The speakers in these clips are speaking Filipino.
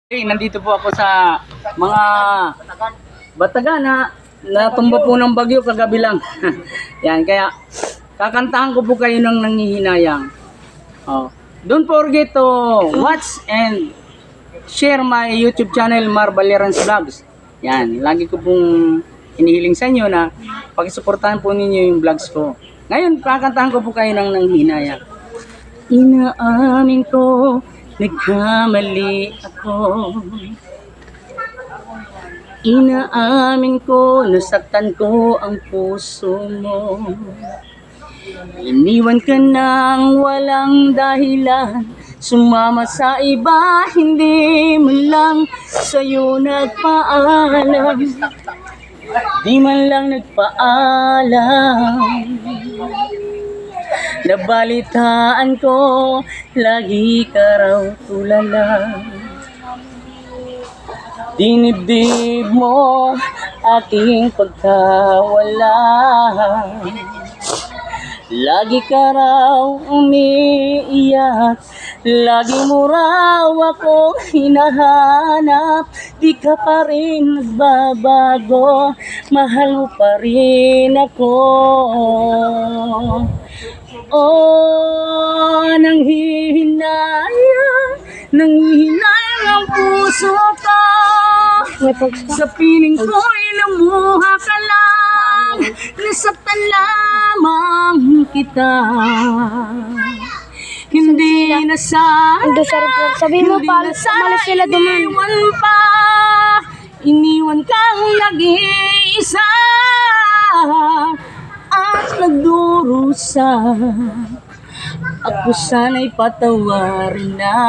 Nandito po ako sa mga Batagan na natumba po ng bagyo kagabi lang. Yan, kaya kakantahan ko po kayo ng nangihinayang. Oh. Don't forget to watch and share my YouTube channel, Mar Balerans Vlogs. Yan, lagi ko pong hinihiling sa inyo na pakisuportahan po ninyo yung vlogs ko. Ngayon, kakantahan ko po kayo ng nangihinayang. Inaamin ko, nagkamali ako. Inaamin ko, nasaktan ko ang puso mo. Iniwan ka nang walang dahilan, sumama sa iba, hindi man lang sa'yo nagpaalam. Di man lang nagpaalam. Nabalitaan ko, lagi ka raw tulala. Dinibdib mo aking pagkawala. Lagi ka raw umiiyak, lagi mo raw ako hinahanap. Di ka pa rin nagbabago, mahal mo pa rin ako. Oh, nanghihinayang ang puso ko. Sa piling ko'y lumuha ka lang, nasaktan lamang kita. Hindi na sana, iniwan kang nag-iisa at nagdurusa. Ako sana'y patawarin na.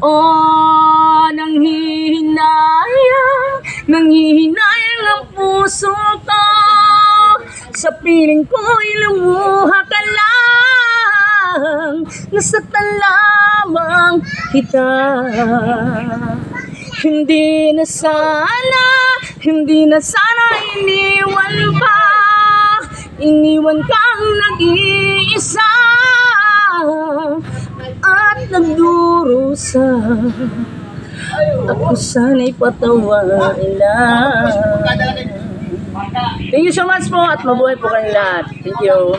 Oh, nanghihinayang ang puso ko. Sa piling ko'y lumuha ka lang, nasaktan lamang kita. Hindi na sana iniwan kang nag-iisa at nagdurusa. Ako sana'y patawarin na. Thank you so much po at mabuhay po kayong lahat. Thank you.